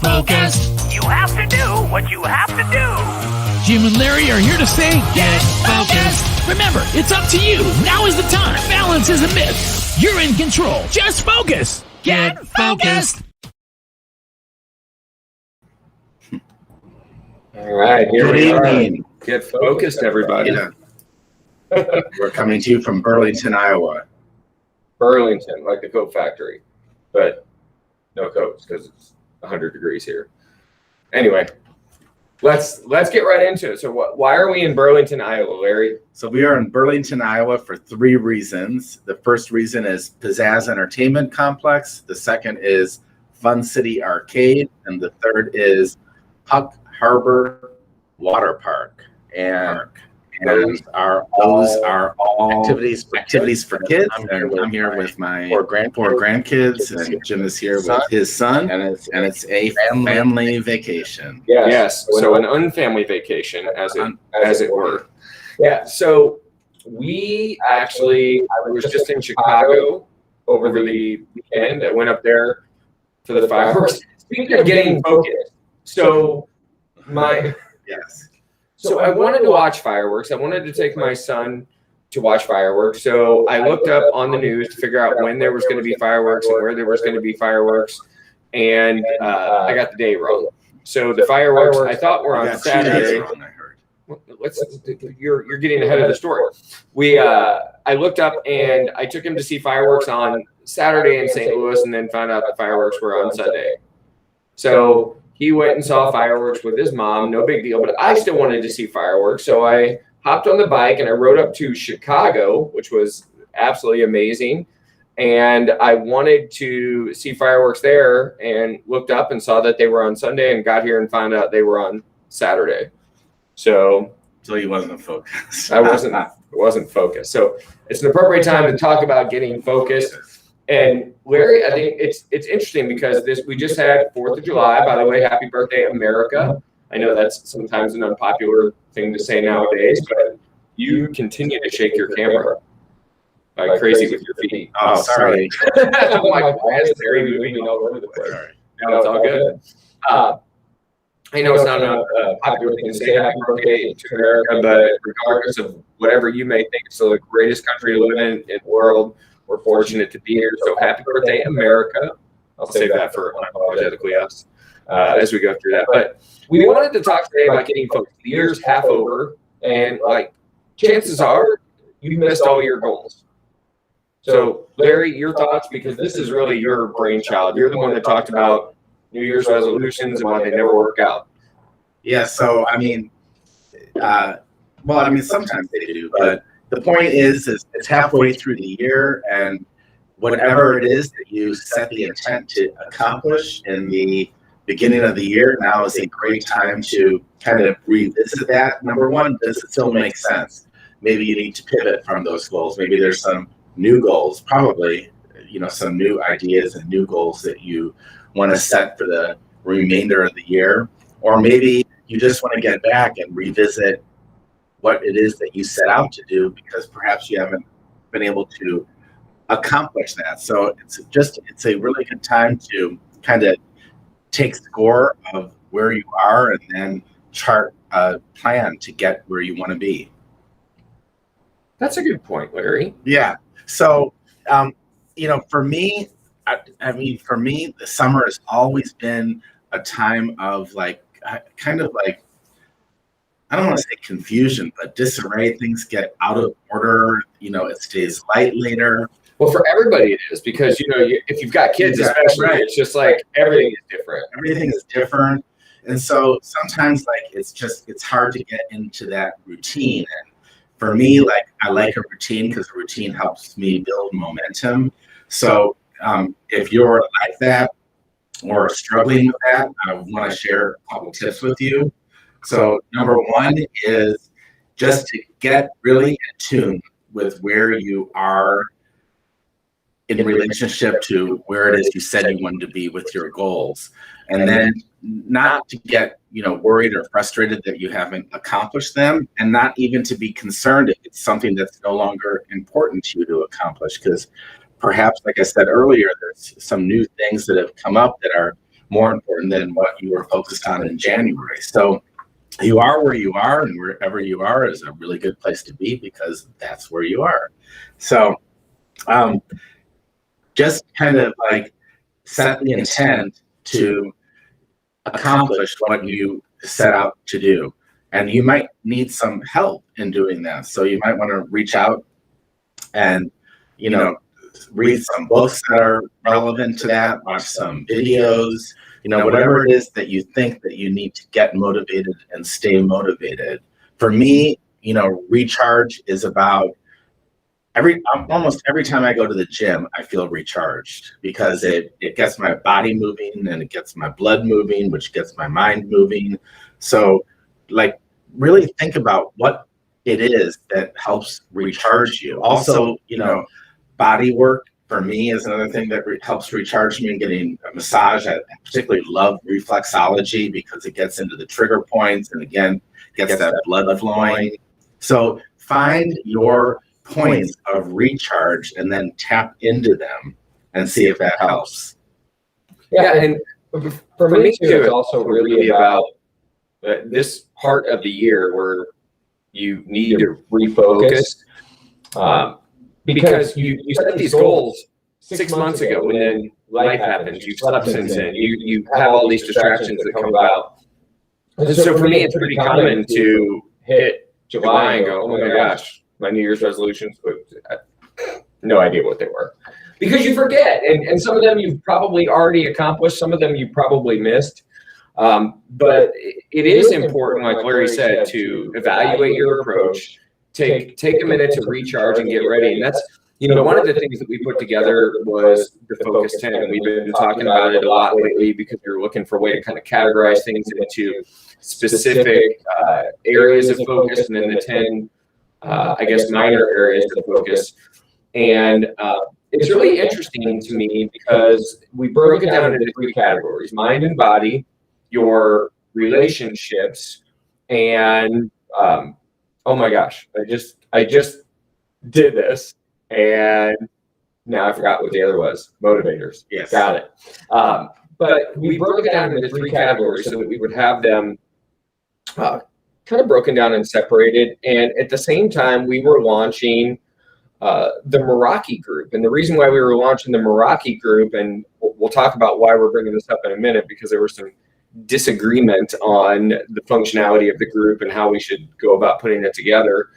focused. You have to do what you have to do. Jim and Larry are here to say, get focused. Remember, it's up to you. Now is the time. Balance is a myth. You're in control. Just focus. Get focused. All right, here Good we evening. are. Get focused, everybody. Yeah. We're coming to you from Burlington, Iowa. Burlington, like the coat factory, but no coats because it's 100 degrees here. Anyway, let's get right into it. So, why are we in Burlington, Iowa, Larry? So we are in Burlington, Iowa for 3 reasons. The first reason is Pizzazz Entertainment Complex. The second is Fun City Arcade. And the third is Puck Harbor Water Park. And those are all activities for kids. And I'm here with my 4 grandkids, and Jim is here with his son, and it's a family vacation. Yes. So an unfamily vacation, as it were. Yeah. So we actually, I was just in Chicago over the weekend. I went up there for the fireworks. Speaking of getting focused, so So I wanted to watch fireworks. I wanted to take my son to watch fireworks. So I looked up on the news to figure out when there was going to be fireworks and where there was going to be fireworks. And I got the day wrong. So the fireworks I thought were on Saturday. You're getting ahead of the story. I looked up and I took him to see fireworks on Saturday in St. Louis, and then found out the fireworks were on Sunday. So he went and saw fireworks with his mom, no big deal, but I still wanted to see fireworks. So I hopped on the bike and I rode up to Chicago, which was absolutely amazing. And I wanted to see fireworks there, and looked up and saw that they were on Sunday, and got here and found out they were on Saturday. So he wasn't focused. I wasn't focused. So it's an appropriate time to talk about getting focused. And Larry, I think it's interesting because we just had 4th of July. By the way, happy birthday, America. I know that's sometimes an unpopular thing to say nowadays, but you continue to shake your camera like crazy with your feet. Oh, sorry. I'm like, why is Larry moving all over the place? Sorry. No, it's all good. I know it's not a popular thing to say happy birthday to America, but regardless of whatever you may think, it's still the greatest country to live in the world. We're fortunate to be here. So happy birthday, America. I'll save that for unapologetically us as we go through that. But we wanted to talk today about getting focused. The year's half over, and chances are you've missed all your goals. So Larry, your thoughts, because this is really your brainchild. You're the one that talked about New Year's resolutions and why they never work out. Yeah. So, sometimes they do, but the point is it's halfway through the year, and whatever it is that you set the intent to accomplish in the beginning of the year, now is a great time to kind of revisit that. Number one, does it still make sense? Maybe you need to pivot from those goals. Maybe there's some new goals, probably, some new ideas and new goals that you want to set for the remainder of the year. Or maybe you just want to get back and revisit what it is that you set out to do, because perhaps you haven't been able to accomplish that. So it's a really good time to kind of take score of where you are, and then chart a plan to get where you want to be. That's a good point, Larry. Yeah. So, for me, the summer has always been a time of I don't want to say confusion, but disarray. Things get out of order. It stays light later. Well, for everybody it is, because if you've got kids, especially, right, it's just like everything is different. Everything is different, and so sometimes it's hard to get into that routine. And for me, I like a routine because a routine helps me build momentum. So if you're like that or struggling with that, I want to share a couple tips with you. So number one is just to get really in tune with where you are in relationship to where it is you said you wanted to be with your goals. And then not to get, worried or frustrated that you haven't accomplished them, and not even to be concerned if it's something that's no longer important to you to accomplish. Because perhaps, like I said earlier, there's some new things that have come up that are more important than what you were focused on in January. So you are where you are, and wherever you are is a really good place to be because that's where you are. So just kind of like set the intent to accomplish what you set out to do. And you might need some help in doing that. So you might want to reach out and, read some books that are relevant to that, watch some videos, whatever it is that you think that you need to get motivated and stay motivated. For me, recharge is about almost every time I go to the gym, I feel recharged because it gets my body moving and it gets my blood moving, which gets my mind moving. So really think about what it is that helps recharge you. Also, body work for me is another thing that helps recharge me. Getting a massage, I particularly love reflexology because it gets into the trigger points and again, gets that blood flowing. So find your points of recharge and then tap into them and see if that helps. Yeah, and for me too, it's also really about this part of the year where you need to refocus because you set these goals 6 months ago and then life happens. You've slept since then. You have all these distractions that come about. And so for me, it's pretty common to hit July and go, oh my gosh, my New Year's resolutions, no idea what they were. Because you forget, and some of them you've probably already accomplished, some of them you probably missed. But it is important, like Larry said, to evaluate your approach, take a minute to recharge and get ready. And that's, one of the things that we put together was the Focus 10. We've been talking about it a lot lately because we were looking for a way to kind of categorize things into specific areas of focus and then the 10, minor areas of focus. And it's really interesting to me because we broke it down into 3 categories: mind and body, your relationships, and oh my gosh, I just did this and now I forgot what the other was. Motivators. Yes. Got it. But we broke it down into 3 categories so that we would have them kind of broken down and separated. And at the same time, we were launching the Meraki group. And the reason why we were launching the Meraki group, and we'll talk about why we're bringing this up in a minute, because there was some disagreement on the functionality of the group and how we should go about putting it together.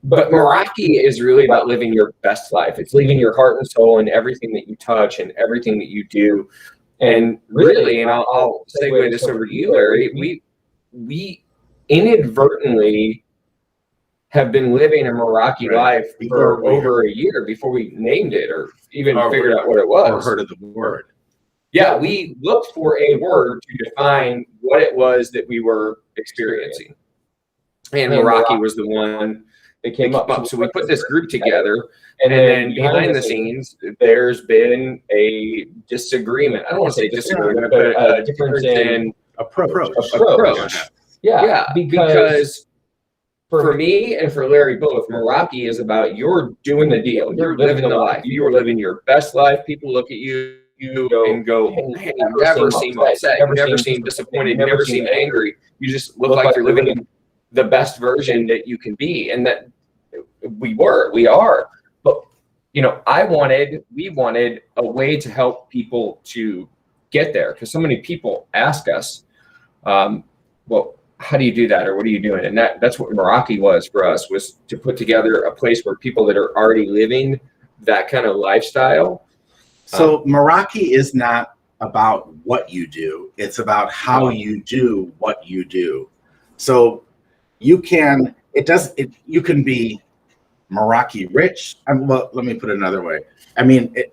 But Meraki is really about living your best life. It's living your heart and soul in everything that you touch and everything that you do. And really, and I'll segue this over to you, Larry, we inadvertently have been living a Meraki life for over a year before we named it or even figured out what it was. Or heard of the word. Yeah, we looked for a word to define what it was that we were experiencing. And Meraki was the one that came up. So we put this group together, and then behind the scenes, there's been a disagreement. I don't want to say disagreement, but a difference in approach. Yeah, because for me and for Larry both, Meraki is about you're doing the deal. You're living the life. You are living your best life. People look at you and go, hey, you never seem upset. You never seem disappointed. You never seem angry. You just look like you're living the best version that you can be. And that we are. But, we wanted a way to help people to get there. Because so many people ask us, well, how do you do that? Or what are you doing? And that's what Meraki was for us, was to put together a place where people that are already living that kind of lifestyle. So Meraki is not about what you do. It's about how you do what you do. So you can be Meraki rich. Well, let me put it another way. I mean, it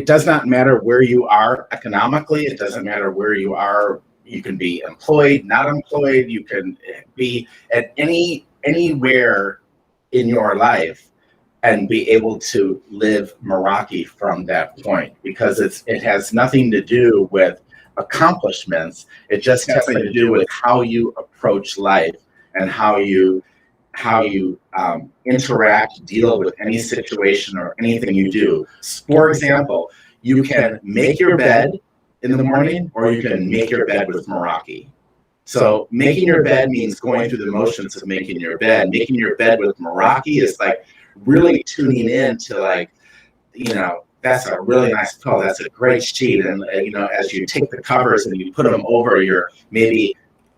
does not matter where you are economically. It doesn't matter where you are. You can be employed, not employed. You can be at anywhere in your life and be able to live Meraki from that point, because it has nothing to do with accomplishments. It just has to do with how you approach life and how you interact, deal with any situation or anything you do. For example, you can make your bed in the morning, or you can make your bed with Meraki. So making your bed means going through the motions of making your bed. Making your bed with Meraki is like really tuning in to like, that's a really nice pillow. That's a great sheet. And, as you take the covers and you put them over, you're maybe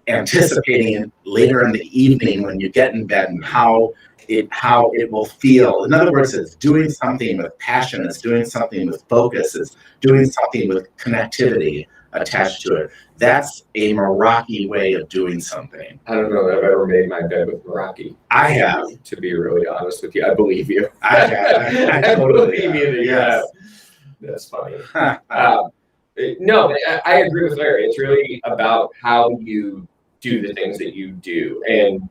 anticipating later in the evening when you get in bed and how it will feel. In other words, it's doing something with passion. It's doing something with focus. It's doing something with connectivity attached to it. That's a Meraki way of doing something. I don't know that I've ever made my bed with Meraki. I have. To be really honest with you, I believe you. I have. I totally believe you. That yes. That's funny. No, I agree with Larry. It's really about how you do the things that you do, and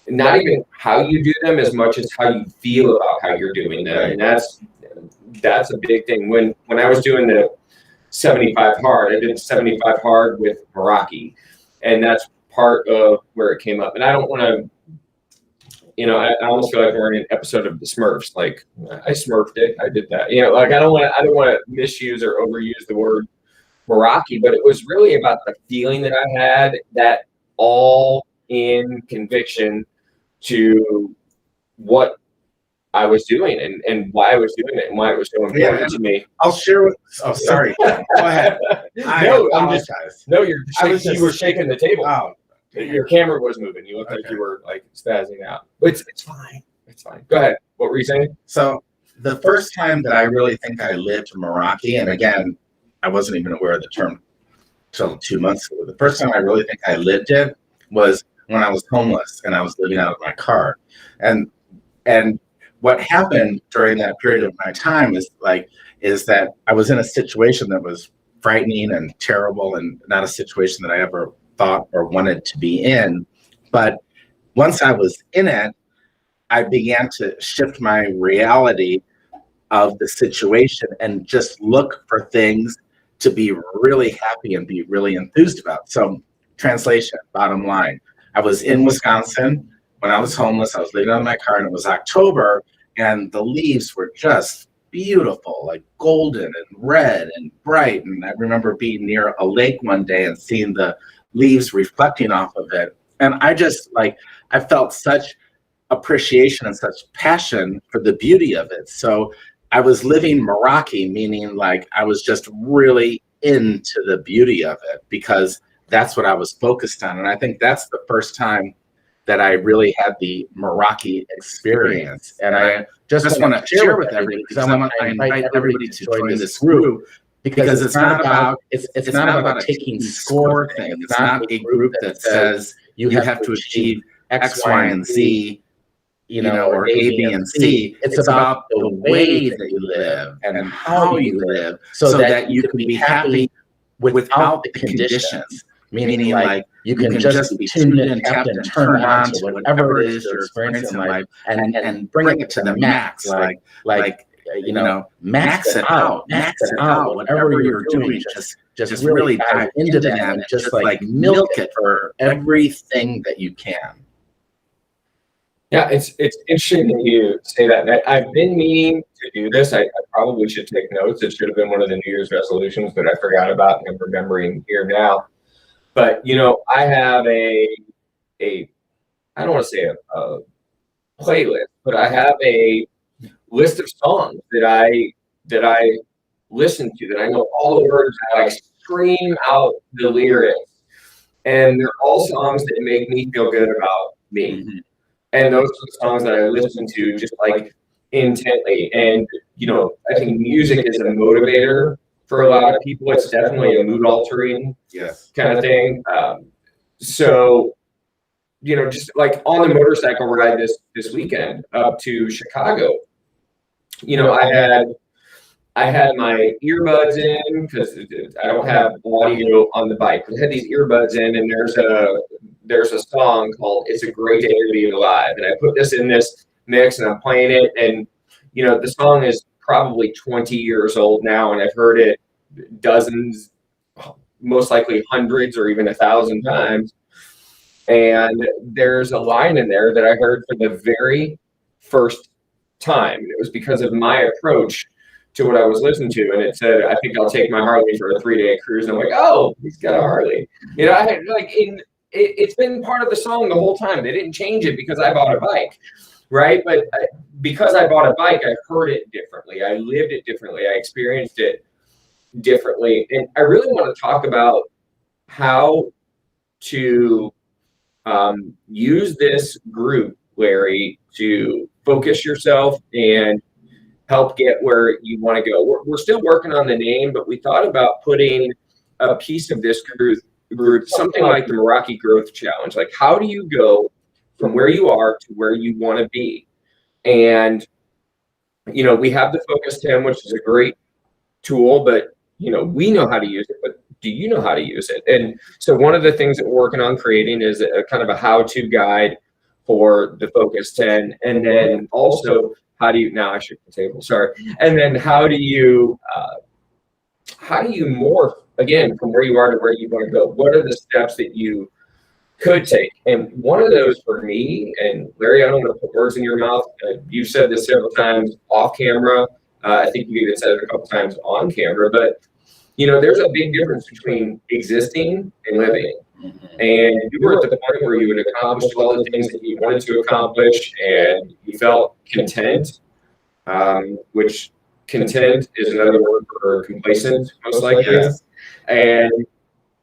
not even how you do them as much as how you feel about how you're doing them. And that's a big thing. When I was doing the 75 hard, I did 75 hard with Meraki, and that's part of where it came up. And I don't want to, I almost feel like we're in an episode of the Smurfs. Like, I Smurfed it, I did that. I don't want to misuse or overuse the word Meraki, but it was really about the feeling that I had, that all in conviction to what I was doing and why I was doing it and why it was so important to me. I'll share with. Oh, sorry. Go ahead. You were shaking the table. Oh, your camera was moving. You looked like you were like spazzing out. But it's fine. It's fine. Go ahead. What were you saying? So the first time that I really think I lived Meraki, and again, I wasn't even aware of the term until 2 months ago. The first time I really think I lived it was when I was homeless and I was living out of my car. And what happened during that period of my time is that I was in a situation that was frightening and terrible, and not a situation that I ever thought or wanted to be in. But once I was in it, I began to shift my reality of the situation and just look for things to be really happy and be really enthused about. So, translation, bottom line, I was in Wisconsin when I was homeless. I was living out of my car, and it was October, and the leaves were just beautiful, like golden and red and bright. And I remember being near a lake one day and seeing the leaves reflecting off of it. And I just I felt such appreciation and such passion for the beauty of it. So I was living Meraki, meaning I was just really into the beauty of it because that's what I was focused on. And I think that's the first time that I really had the Meraki experience. And I just want to share with everybody, because I want to invite everybody to join this group, because it's not about a taking score thing. It's not a group that says you have to achieve X, Y, and Z, or A, B, and C. It's about the way that you live and how you live so that you can be happy without the conditions. Meaning you can just be tuned in and tapped and turn on to whatever it is you're experiencing in life and bring it to the max, max it out, whatever you're doing, just really dive into that and just milk it for everything that you can. Yeah, it's interesting that you say that. I've been meaning to do this. I probably should take notes. It should have been one of the New Year's resolutions, but I forgot about, and I'm remembering here now. But I have I don't want to say a playlist, but I have a list of songs that I listen to, that I know all the words. I scream out the lyrics, and they're all songs that make me feel good about me. Mm-hmm. And those are the songs that I listen to just intently. And I think music is a motivator for a lot of people. It's definitely a mood altering kind of thing. So, just on the motorcycle ride this weekend up to Chicago, I had my earbuds in because I don't have audio on the bike. I had these earbuds in, and there's a song called "It's a Great Day to Be Alive," and I put this in this mix, and I'm playing it, and the song is probably 20 years old now, and I've heard it dozens, most likely hundreds or even 1,000 times. And there's a line in there that I heard for the very first time. It was because of my approach to what I was listening to, and it said, "I think I'll take my Harley for a 3-day cruise." And I'm like, "Oh, he's got a Harley." You know, I had it's been part of the song the whole time. They didn't change it because I bought a bike, right? But because I bought a bike, I heard it differently. I lived it differently. I experienced it differently. And I really want to talk about how to use this group, Larry, to focus yourself and help get where you want to go. We're still working on the name, but we thought about putting a piece of this group, something like the Meraki Growth Challenge. Like, how do you go from where you are to where you want to be? And, you know, we have the Focus 10, which is a great tool, but, you know, we know how to use it, but do you know how to use it? And so one of the things that we're working on creating is a kind of a how-to guide for the Focus 10. And then also, how do you, now I shook the table, sorry. And then how do you morph, again, from where you are to where you want to go? What are the steps that you could take? And one of those for me, and Larry, I don't want to put words in your mouth. You've said this several times off camera. I think you even said it a couple times on camera, but you know, there's a big difference between existing and living. And you were at the point where you had accomplished all the things that you wanted to accomplish and you felt content, which content is another word for complacent, most likely. Yes. And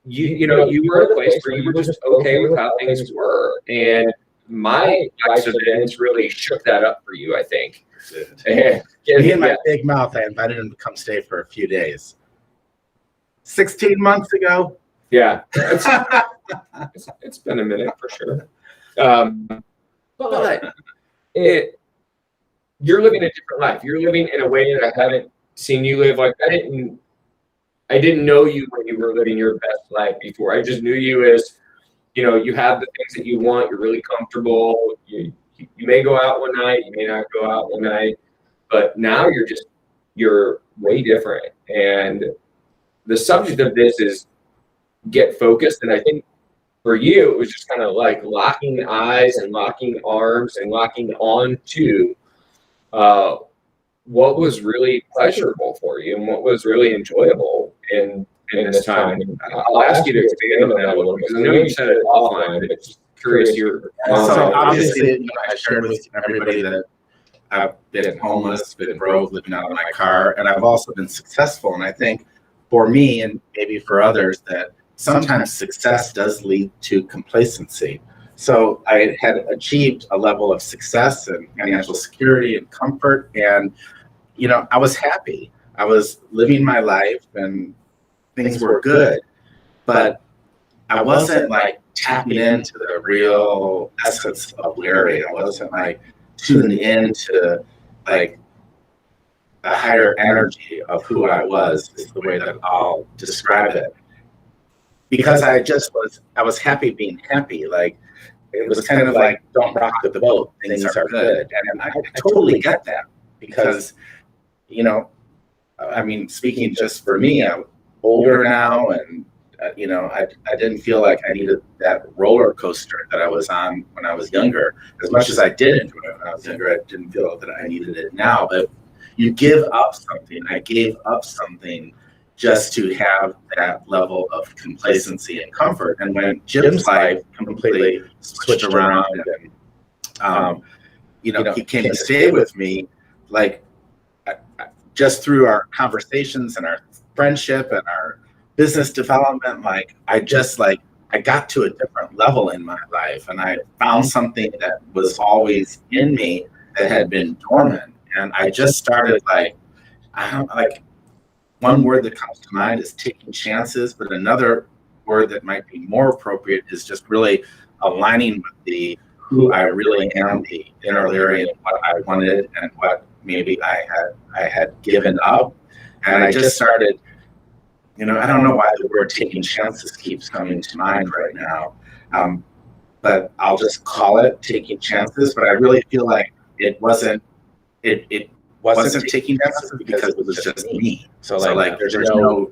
you know, you were at a place where you were just okay with how things were. And my Bikes events really shook that up for you, I think. And he in my big mouth, I invited him to come stay for a few days. 16 months ago. Yeah. It's been a minute for sure. But you're living a different life. You're living in a way that I haven't seen you live. Like I didn't know you when you were living your best life before. I just knew you as, you know, you have the things that you want. You're really comfortable. You may go out one night. You may not go out one night. But now you're way different. And the subject of this is get focused. And I think for you, it was just kind of like locking eyes and locking arms and locking on to what was really pleasurable for you and what was really enjoyable in this time. And I'll ask you to expand on that a little bit because I know you said it offline, but it's curious your so obviously, I shared with everybody that I've been homeless, been broke, living out of my car, and I've also been successful. And I think for me and maybe for others that sometimes success does lead to complacency. So I had achieved a level of success and financial security and comfort. And, you know, I was happy. I was living my life and things were good, but I wasn't like tapping into the real essence of Larry. I wasn't like tuned into like a higher energy of who I was, is the way that I'll describe it. Because I was happy being happy. Like it was kind of like, don't rock the boat, things are good. And I totally get that because, you know, I mean, speaking just for me, I'm older now and, you know, I didn't feel like I needed that roller coaster that I was on when I was younger. As much as I did enjoy it when I was younger, I didn't feel that I needed it now. But you give up something. I gave up something just to have that level of complacency and comfort. And when Jim's life completely switched around and, you know, he came to stay with me, like just through our conversations and our friendship and our business development, like I got to a different level in my life and I found something that was always in me that had been dormant. And I just started one word that comes to mind is taking chances, but another word that might be more appropriate is just really aligning with who I really am, the inner Larry, and what I wanted and what maybe I had given up. And I just started, you know, I don't know why the word taking chances keeps coming to mind right now, but I'll just call it taking chances. But I really feel like it wasn't taking chances because it was just me. So like there's no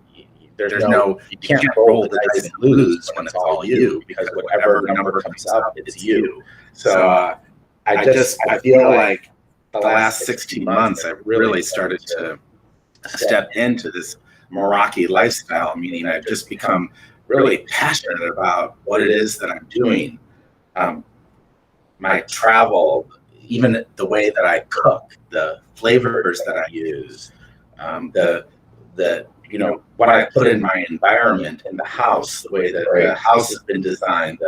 you can't roll the dice and lose when it's all you, because whatever number comes up, it's you. So I feel like the last 16 months I really started to stepped into this Meraki lifestyle, meaning I've just become really passionate about what it is that I'm doing. My travel, even the way that I cook, the flavors that I use, what I put in my environment in the house, the way that the house has been designed,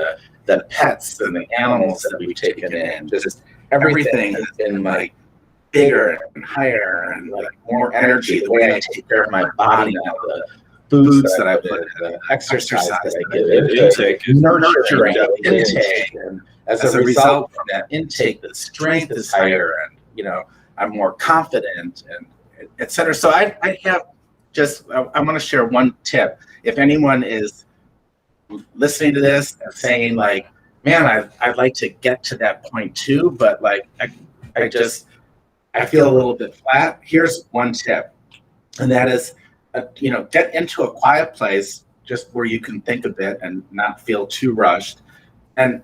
the pets and the animals that we've taken in, just everything has been like bigger and higher and like more energy. The way I take care of my body now, the foods that I put, the exercise that I give, Intake. nurturing intake, and as a result from that intake, the strength is higher, and I'm more confident, and et cetera. So I want to share one tip. If anyone is listening to this and saying like, man, I'd like to get to that point too, but like I feel a little bit flat. Here's one tip, and that is, get into a quiet place just where you can think a bit and not feel too rushed, and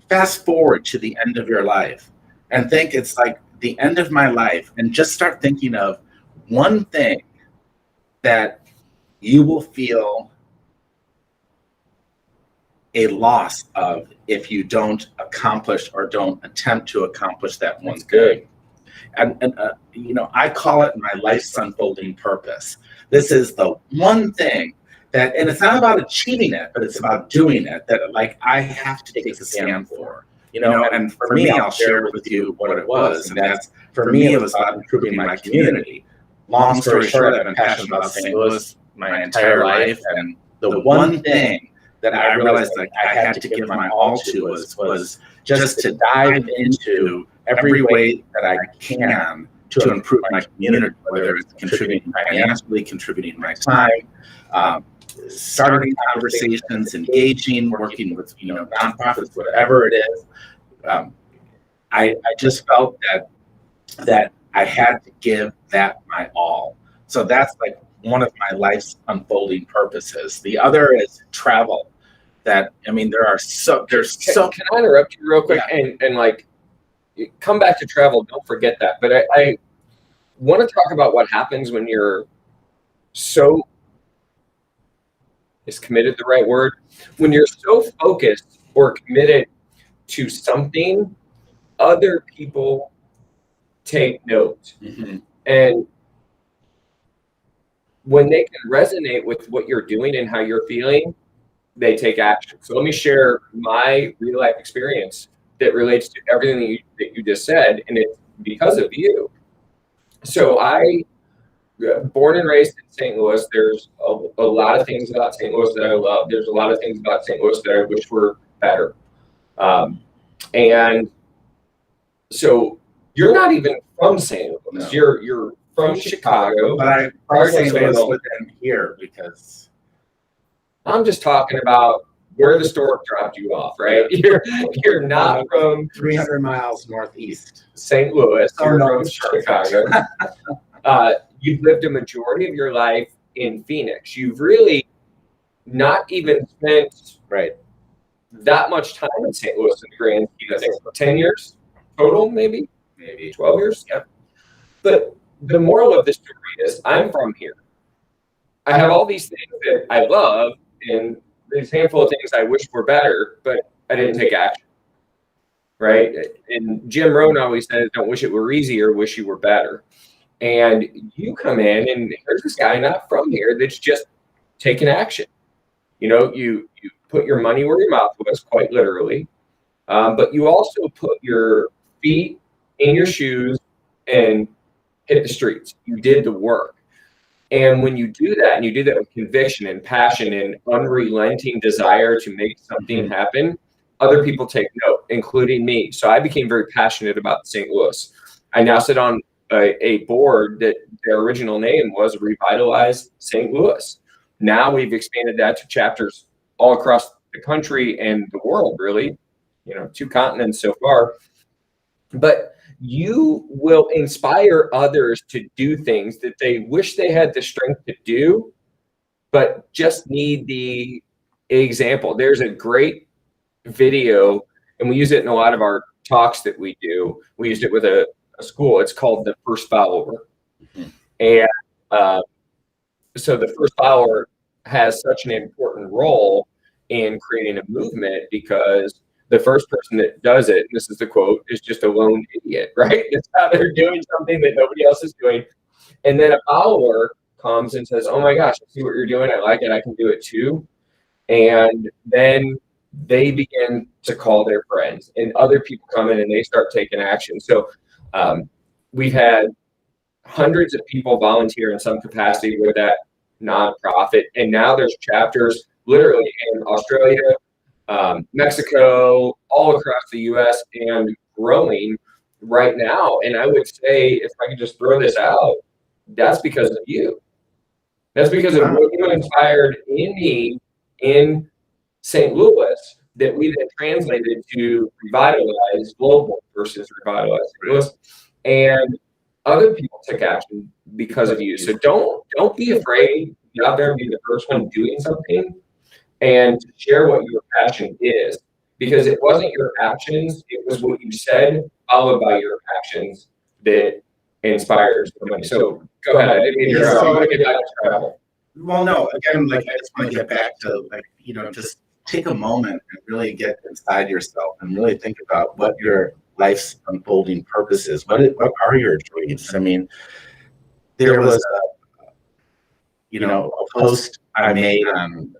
fast forward to the end of your life and think it's like the end of my life, and just start thinking of one thing that you will feel a loss of if you don't accomplish or don't attempt to accomplish that one thing. And I call it my life's unfolding purpose. This is the one thing that, and it's not about achieving it, but it's about doing it, that like I have to take a stand for. And for me, I'll share with you what it was. And that's, for me, it was about improving my community. Long story short, I've been passionate about St. Louis my entire life. And the one thing that I realized like I had to give my all to was just to dive into every way that I can to improve my community, whether it's contributing financially, contributing my time, starting conversations, engaging, working with nonprofits, whatever it is. I just felt that I had to give that my all. So that's like one of my life's unfolding purposes. The other is travel. There's so. Can I interrupt you real quick? Yeah. And like, come back to travel. Don't forget that. But I want to talk about what happens when you're so. Is committed the right word? When you're so focused or committed to something, other people take note. Mm-hmm. And when they can resonate with what you're doing and how you're feeling, they take action. So let me share my real life experience that relates to everything that you just said, and it's because of you. So I, born and raised in St. Louis, there's a lot of things about St. Louis that I love. There's a lot of things about St. Louis that I wish were better. And so you're not even from St. Louis. No. You're from Chicago. But I'm from St. Louis within here because I'm just talking about where the stork dropped you off, right? You're not from 300 miles northeast St. Louis. You're from Chicago. You've lived a majority of your life in Phoenix. You've really not even spent that much time in St. Louis in the grand scheme of things. 10 years total, maybe 12 years. Yeah. But the moral of this story is I'm from here. I have all these things that I love, and there's a handful of things I wish were better, but I didn't take action. Right? And Jim Rohn always says, don't wish it were easier, wish you were better. And you come in, and here's this guy not from here that's just taking action. You put your money where your mouth was, quite literally. But you also put your feet in your shoes and hit the streets. You did the work. And when you do that, and you do that with conviction and passion and unrelenting desire to make something happen, other people take note, including me. So I became very passionate about St. Louis. I now sit on a board that their original name was Revitalize St. Louis. Now we've expanded that to chapters all across the country and the world, really, 2 continents so far. But you will inspire others to do things that they wish they had the strength to do, but just need the example. There's a great video, and we use it in a lot of our talks that we do. We used it with a school. It's called The First Follower. Mm-hmm. And So the first follower has such an important role in creating a movement because the first person that does it, and this is the quote, is just a lone idiot, right? It's how they're doing something that nobody else is doing. And then a follower comes and says, oh my gosh, I see what you're doing. I like it. I can do it too. And then they begin to call their friends, and other people come in and they start taking action. So we've had hundreds of people volunteer in some capacity with that nonprofit. And now there's chapters literally in Australia, Mexico, all across the US, and growing right now. And I would say, if I could just throw this out, that's because of you. That's because of what you inspired in me in St. Louis that we then translated to Revitalize Global versus Revitalize St. Louis. And other people took action because of you. So don't be afraid to get out there and be the first one doing something and to share what your passion is. Because it wasn't your actions, it was what you said, followed by your actions that inspires somebody. So go ahead. I didn't mean to interrupt. I want to get back to travel. Well, no, again, like I just want to get back to just take a moment and really get inside yourself and really think about what your life's unfolding purpose is. What are your dreams? I mean, there was a post I made on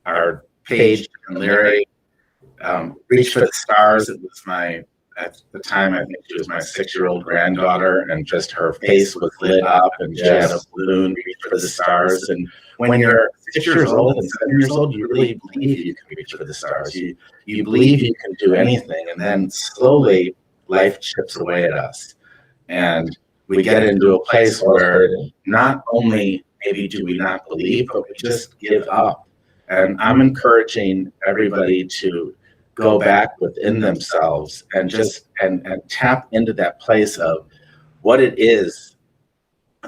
our page, and Larry, Reach for the Stars. It was at the time, I think she was my 6-year-old granddaughter, and just her face was lit up, and she had a balloon, Reach for the Stars. And when you're 6 years old and 7 years old, you really believe you can reach for the stars. You believe you can do anything, and then slowly life chips away at us. And we get into a place where not only maybe do we not believe, but we just give up. And I'm encouraging everybody to go back within themselves and just and tap into that place of what it is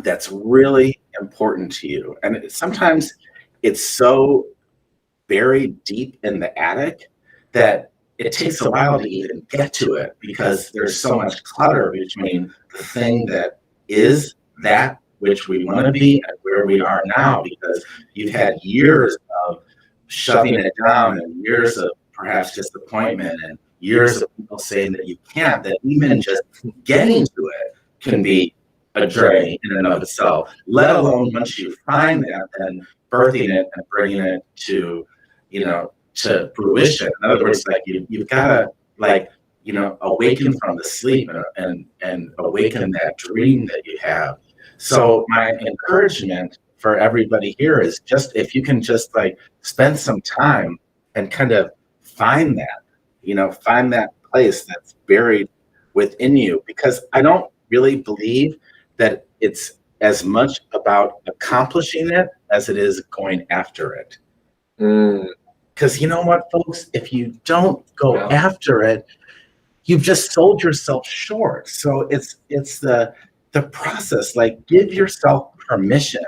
that's really important to you. And sometimes it's so buried deep in the attic that it takes a while to even get to it, because there's so much clutter between the thing that is that which we want to be and where we are now, because you've had years of shoving it down and years of perhaps disappointment and years of people saying that you can't, that even just getting to it can be a drain in and of itself, let alone once you find that, then birthing it and bringing it to fruition. In other words, like you've got to awaken from the sleep and awaken that dream that you have. So my encouragement for everybody here is just, if you can just spend some time and kind of find that place that's buried within you, because I don't really believe that it's as much about accomplishing it as it is going after it. Because you know what, folks, if you don't go after it, you've just sold yourself short. So it's the process. Give yourself permission.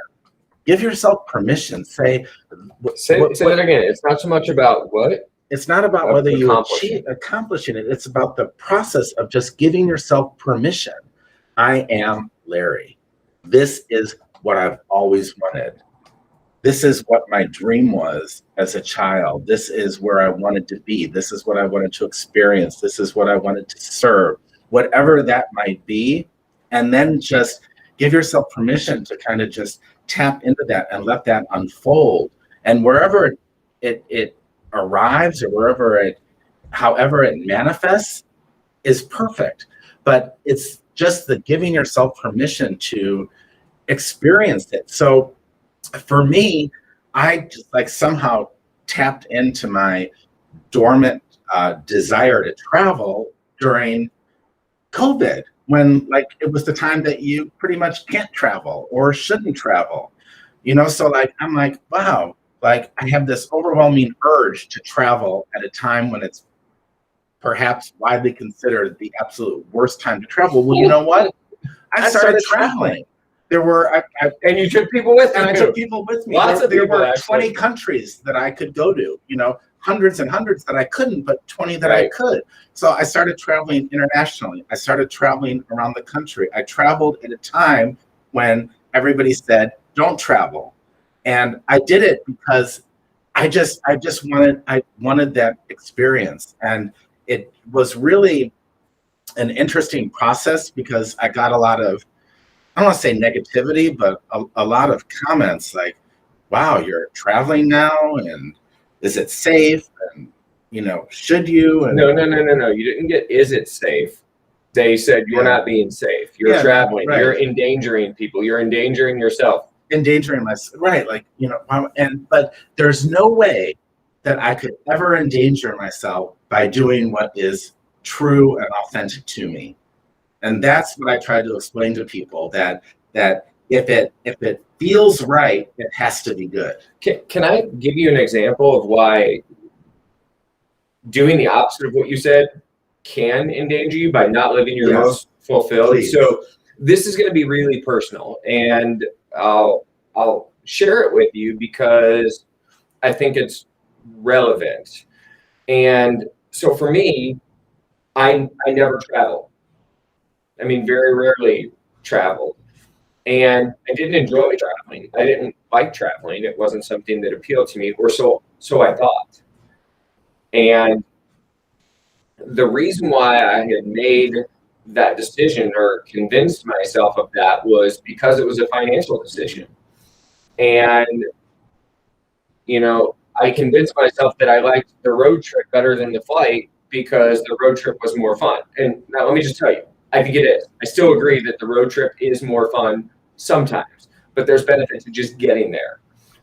Give yourself permission. Say that again. It's not so much about what. It's not about whether you accomplishing it. It's about the process of just giving yourself permission. I am Larry. This is what I've always wanted. This is what my dream was as a child. This is where I wanted to be. This is what I wanted to experience. This is what I wanted to serve. Whatever that might be. And then just give yourself permission to kind of just tap into that and let that unfold. And wherever it arrives, or however it manifests, is perfect. But it's just the giving yourself permission to experience it. So for me, I just somehow tapped into my dormant desire to travel during COVID, when it was the time that you pretty much can't travel or shouldn't travel, so I'm wow, I have this overwhelming urge to travel at a time when it's perhaps widely considered the absolute worst time to travel. Well, you know what? I started traveling. There were, and you took people with you. And I took people with me. There were 20 countries that I could go to, hundreds and hundreds that I couldn't, but 20 that I could. So I started traveling internationally. I started traveling around the country. I traveled at a time when everybody said, don't travel. And I did it because I wanted that experience. And it was really an interesting process because I got a lot of, I don't want to say negativity, but a lot of comments like, wow, you're traveling now, and is it safe? And, should you? And No. You didn't get, is it safe? They said you're not being safe. You're traveling. Right. You're endangering people. You're endangering yourself. Endangering myself. Right. Like, but there's no way that I could ever endanger myself by doing what is true and authentic to me. And that's what I try to explain to people, that if it feels right, it has to be good. Can I give you an example of why doing the opposite of what you said can endanger you by not living your most fulfilled? Please. So this is going to be really personal, and I'll share it with you because I think it's relevant. And so for me, I never traveled. I mean, very rarely traveled. And I didn't enjoy traveling. I didn't like traveling. It wasn't something that appealed to me, or so I thought. And the reason why I had made that decision or convinced myself of that was because it was a financial decision. And, I convinced myself that I liked the road trip better than the flight because the road trip was more fun. And now let me just tell you, I think it is. I still agree that the road trip is more fun sometimes, but there's benefits to just getting there.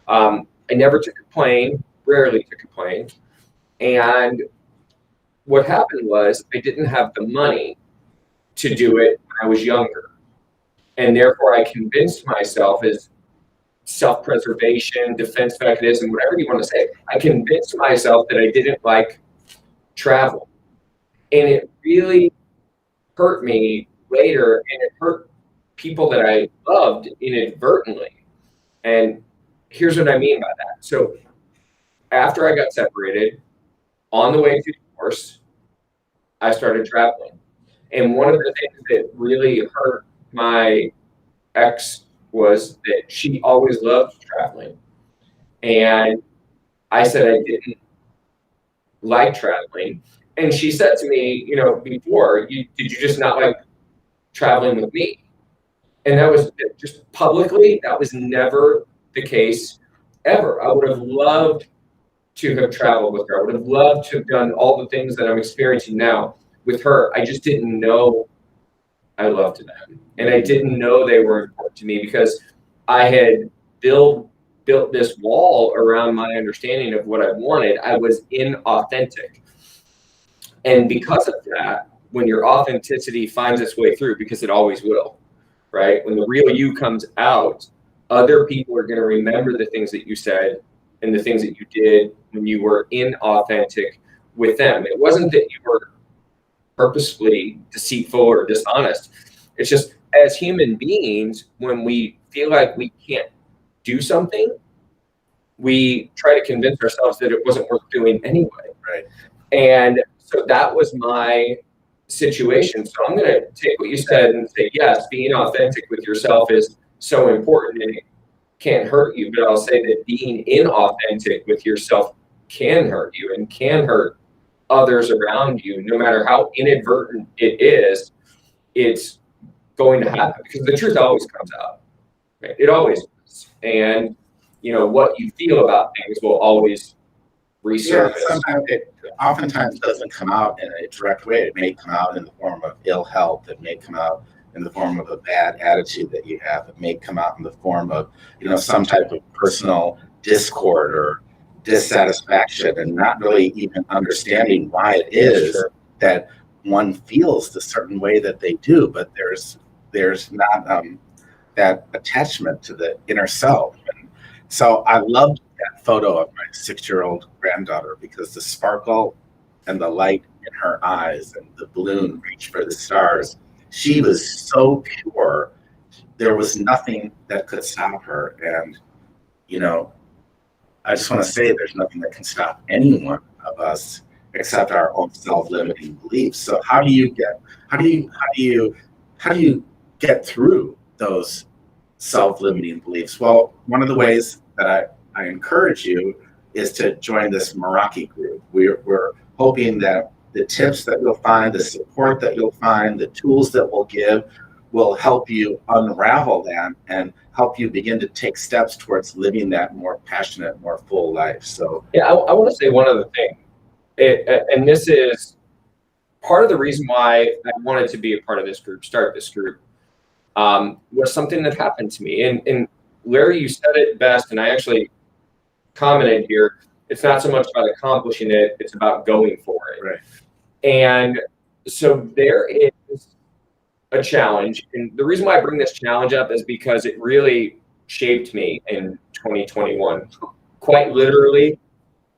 I never took a plane, rarely took a plane. And what happened was I didn't have the money to do it when I was younger. And therefore I convinced myself, as self-preservation, defense mechanism, whatever you want to say, I convinced myself that I didn't like travel. And it really hurt me later, and it hurt people that I loved inadvertently. And here's what I mean by that. So after I got separated, on the way to divorce, I started traveling. And one of the things that really hurt my ex was that she always loved traveling. And I said I didn't like traveling. And she said to me, before, did you just not like traveling with me? And that was just publicly, that was never the case ever. I would have loved to have traveled with her. I would have loved to have done all the things that I'm experiencing now with her. I just didn't know I loved them. And I didn't know they were important to me because I had built this wall around my understanding of what I wanted. I was inauthentic. And because of that, when your authenticity finds its way through, because it always will, right? When the real you comes out, other people are going to remember the things that you said and the things that you did when you were inauthentic with them. It wasn't that you were purposefully deceitful or dishonest. It's just, as human beings, when we feel like we can't do something, we try to convince ourselves that it wasn't worth doing anyway. Right. And so that was my situation. So I'm going to take what you said and say, yes, being authentic with yourself is so important and it can't hurt you. But I'll say that being inauthentic with yourself can hurt you and can hurt others around you. No matter how inadvertent it is, it's going to happen because the truth always comes out. Right? It always does. And, what you feel about things will always resurface. Yeah, sometimes it oftentimes doesn't come out in a direct way. It may come out in the form of ill health. It may come out in the form of a bad attitude that you have. It may come out in the form of, some type of personal discord or dissatisfaction, and not really even understanding why it is that one feels the certain way that they do. But there's not that attachment to the inner self. And so I loved that photo of my 6-year-old granddaughter because the sparkle and the light in her eyes and the balloon reach for the stars, she was so pure. There was nothing that could stop her. And, I just want to say there's nothing that can stop any one of us except our own self-limiting beliefs. So how do you get through those self-limiting beliefs? Well, one of the ways that I encourage you is to join this Meraki group. We're hoping that the tips that you'll find, the support that you'll find, the tools that we'll give will help you unravel that and help you begin to take steps towards living that more passionate, more full life. So yeah, I want to say one other thing. And this is part of the reason why I wanted to be a part of this group, start this group, was something that happened to me. And Larry, you said it best, and I actually commented here, it's not so much about accomplishing it, it's about going for it. Right. And so there is a challenge. And the reason why I bring this challenge up is because it really shaped me in 2021, quite literally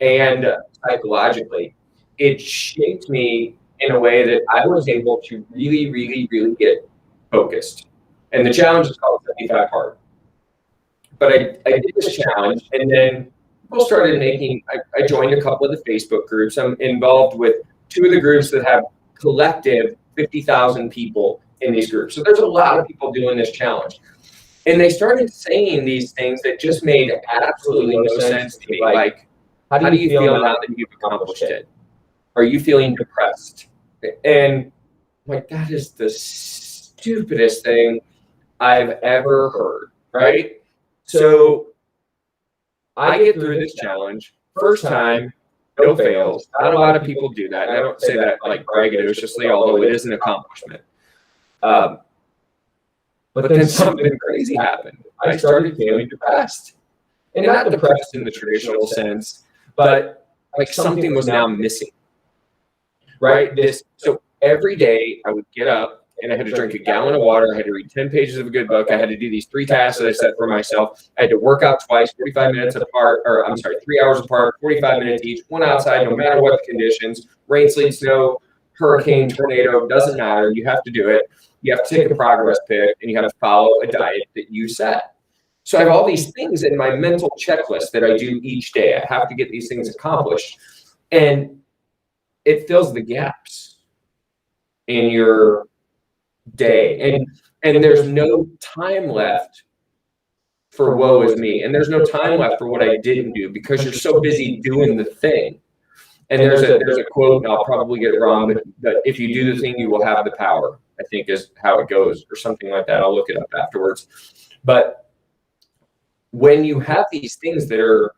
and psychologically. It shaped me in a way that I was able to really, really, really get focused. And the challenge is called 75 Hard. But I did this challenge, and then people started making, I joined a couple of the Facebook groups. I'm involved with 2 of the groups that have collective 50,000 people in these groups. So there's a lot of people doing this challenge. And they started saying these things that just made absolutely no sense to me. Like, how do you feel now that you've accomplished it? Are you feeling depressed? And I'm like, that is the stupidest thing I've ever heard, right? So I get through this challenge. First time, no fails. Not a lot of people do that. And I don't say that like braggadociously, although it is an accomplishment. But then something crazy happened. I started feeling depressed. And not depressed in the traditional sense, but like something was now missing. Right? So every day I would get up and I had to drink a gallon of water. I had to read 10 pages of a good book. I had to do these 3 tasks that I set for myself. I had to work out twice, 45 minutes apart, 3 hours apart, 45 minutes each, one outside, no matter what the conditions, rain, sleet, snow, hurricane, tornado, doesn't matter. You have to do it. You have to take a progress pic and you have to follow a diet that you set. So I have all these things in my mental checklist that I do each day. I have to get these things accomplished. And it fills the gaps in your day. And there's no time left for woe is me. And there's no time left for what I didn't do because you're so busy doing the thing. And there's a quote, and I'll probably get it wrong, but if you do the thing, you will have the power, I think is how it goes, or something like that. I'll look it up afterwards. But when you have these things that are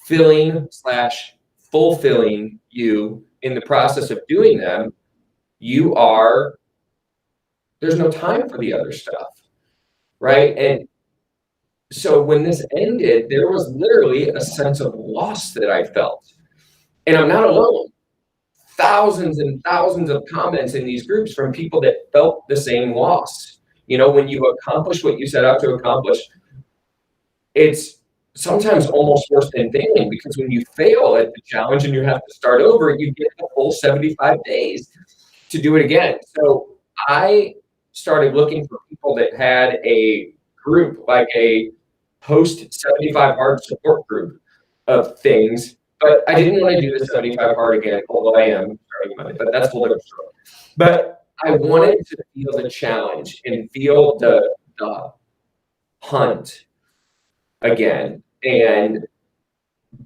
filling/fulfilling you in the process of doing them, there's no time for the other stuff, right? And so when this ended, there was literally a sense of loss that I felt. And I'm not alone. Thousands and thousands of comments in these groups from people that felt the same loss. You know, when you accomplish what you set out to accomplish, it's sometimes almost worse than failing, because when you fail at the challenge and you have to start over, you get the full 75 days to do it again. So I started looking for people that had a group, like a post 75 hard support group of things. But I didn't want to do the 75 hard again, although I am starting Monday, but that's a whole different story. But I wanted to feel the challenge and feel the hunt again,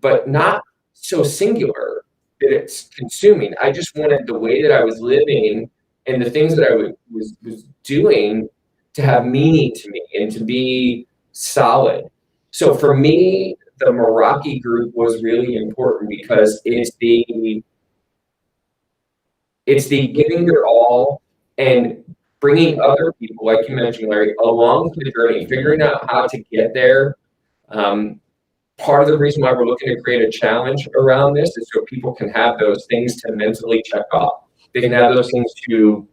but not so singular that it's consuming. I just wanted the way that I was living and the things that I was doing to have meaning to me and to be solid. So for me, the Meraki group was really important because it's the giving your all and bringing other people, like you mentioned, Larry, along the journey, figuring out how to get there. Part of the reason why we're looking to create a challenge around this is so people can have those things to mentally check off. They can have those things to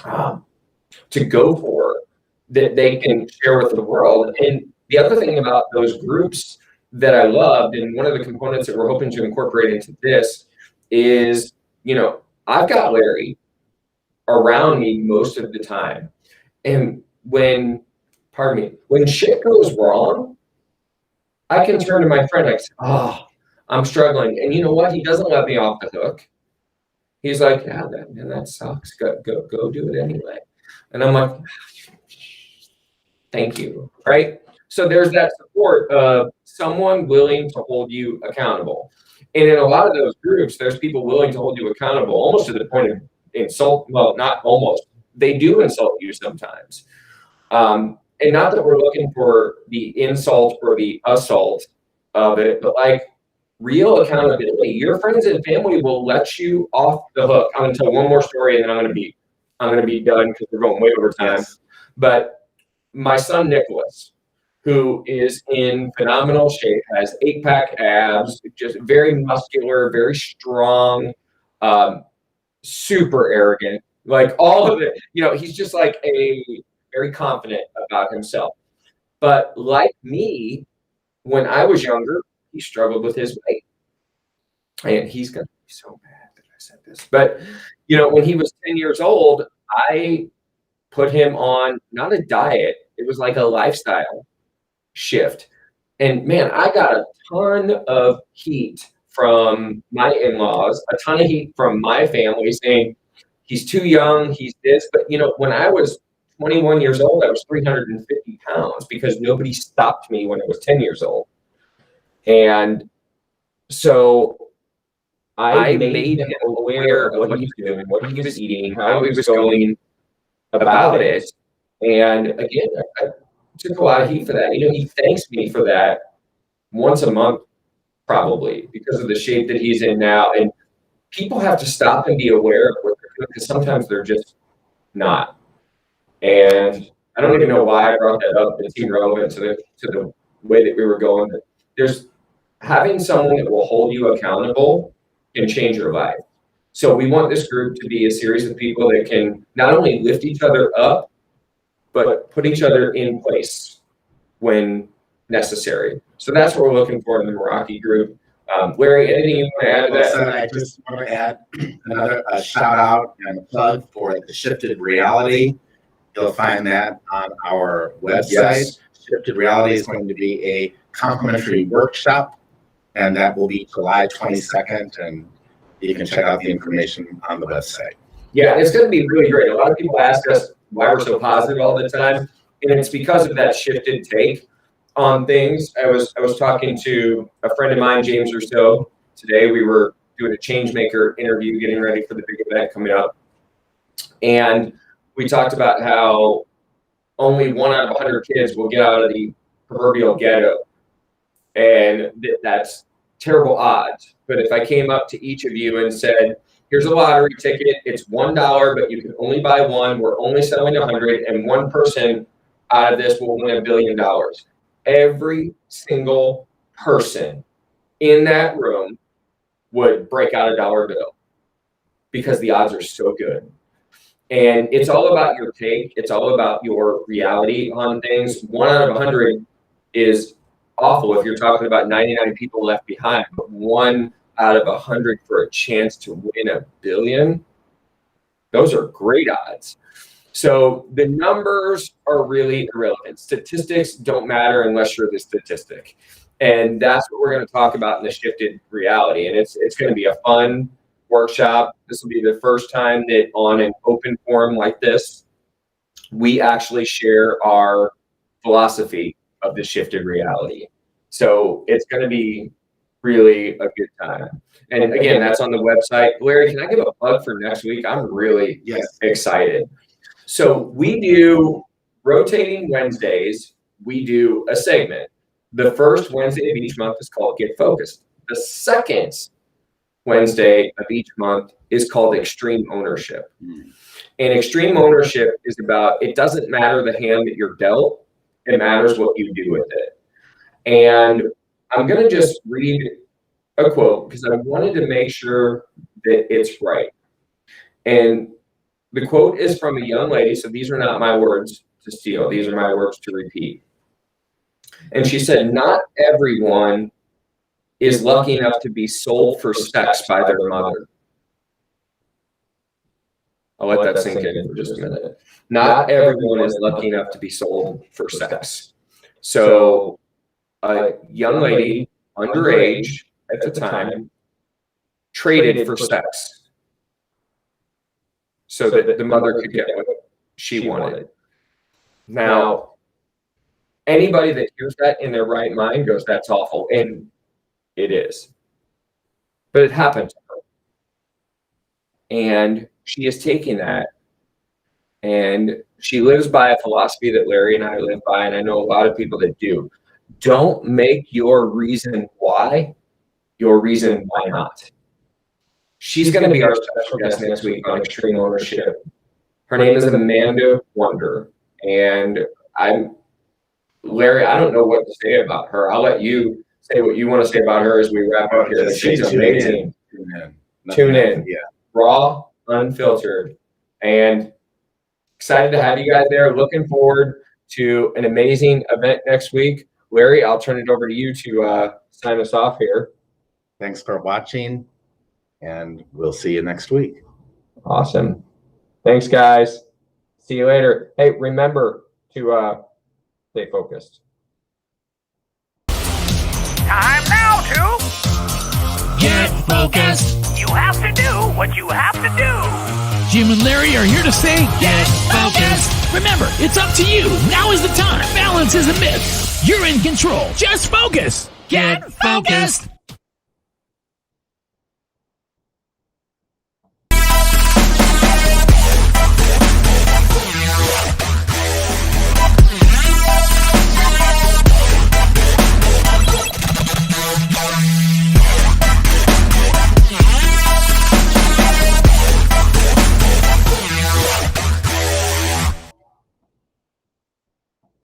go for, that they can share with the world. And the other thing about those groups that I loved, and one of the components that we're hoping to incorporate into this is, you know, I've got Larry around me most of the time. And when shit goes wrong, I can turn to my friend and say, oh, I'm struggling. And you know what? He doesn't let me off the hook. He's like, yeah, that sucks. Go do it anyway. And I'm like, Thank you. Right? So there's that support of someone willing to hold you accountable. And in a lot of those groups, there's people willing to hold you accountable almost to the point of insult. Well, not almost. They do insult you sometimes. And not that we're looking for the insult or the assault of it, but like real accountability. Your friends and family will let you off the hook. I'm gonna tell one more story and then I'm gonna be done because we're going way over time. Yes. But my son Nicholas, who is in phenomenal shape, has 8-pack abs, just very muscular, very strong, super arrogant, like all of it. He's just like a very confident about himself. But like me, when I was younger, he struggled with his weight. And he's going to be so mad that I said this. But, when he was 10 years old, I put him on not a diet, it was like a lifestyle shift. And man, I got a ton of heat from my in-laws, a ton of heat from my family saying he's too young, he's this. But, when I was 21 years old, I was 350 pounds because nobody stopped me when I was 10 years old. And so I made him aware of what he was doing, what he was eating, how he was going about it. And again, I took a lot of heat for that. He thanks me for that once a month, probably, because of the shape that he's in now. And people have to stop and be aware of what they're doing because sometimes they're just not. And I don't even know why I brought that up. It seemed relevant to the way that we were going. But there's having someone that will hold you accountable can change your life. So we want this group to be a series of people that can not only lift each other up, but put each other in place when necessary. So that's what we're looking for in the Meraki group. Larry, anything you want to add to that? So I just want to add another shout out and a plug for the Shifted Reality. You'll find that on our website. Yes. Shifted Reality is going to be a complimentary workshop, and that will be July 22nd, and you can check out the information on the website. Yeah, it's going to be really great. A lot of people ask us why we're so positive all the time, and it's because of that shifted take on things. I was talking to a friend of mine, James Rousseau, today. We were doing a Changemaker interview, getting ready for the big event coming up, and we talked about how only 1 out of 100 kids will get out of the proverbial ghetto, and that's terrible odds. But if I came up to each of you and said, here's a lottery ticket, it's $1, but you can only buy one, we're only selling 100, and one person out of this will win $1 billion. Every single person in that room would break out a dollar bill because the odds are so good. And it's all about your take. It's all about your reality on things. 1 out of 100 is awful if you're talking about 99 people left behind, but 1 out of 100 for a chance to win $1 billion, those are great odds. So the numbers are really irrelevant. Statistics don't matter unless you're the statistic. And that's what we're going to talk about in the Shifted Reality. And it's going to be a fun workshop. This will be the first time that on an open forum like this, we actually share our philosophy of the Shifted Reality. So it's going to be really a good time. And again, that's on the website. Larry, can I give a plug for next week? I'm really excited. So we do rotating Wednesdays. We do a segment. The first Wednesday of each month is called Get Focused. The second Wednesday of each month is called Extreme Ownership. And Extreme Ownership is about, it doesn't matter the hand that you're dealt, it matters what you do with it. And I'm going to just read a quote because I wanted to make sure that it's right. And the quote is from a young lady, so these are not my words to steal. These are my words to repeat. And she said, not everyone is lucky enough to be sold for sex by their mother. I'll let that sink in for just a minute. Not everyone is lucky enough to be sold for sex. So a young lady, underage at the time, traded for sex so that the mother could get what she wanted. Now, Anybody that hears that in their right mind goes, that's awful. And it is. But it happens. And she is taking that, and she lives by a philosophy that Larry and I live by, and I know a lot of people that do. Don't make your reason why your reason why not. She's going to be our special guest next week on Extreme Ownership. Her name is Amanda Wonder, and Larry, I don't know what to say about her. I'll let you say what you want to say about her as we wrap up here. She's amazing. Tune in. Yeah. Raw, unfiltered, and excited to have you guys there. Looking forward to an amazing event next week. Larry, I'll turn it over to you to sign us off here. Thanks for watching, and we'll see you next week. Awesome. Thanks, guys. See you later. Hey, remember to stay focused. Time now to Get focused. You have to do what you have to do. Jim and Larry are here to say, get focused. Remember, it's up to you. Now is the time. Balance is a myth. You're in control. Just focus. Get focused.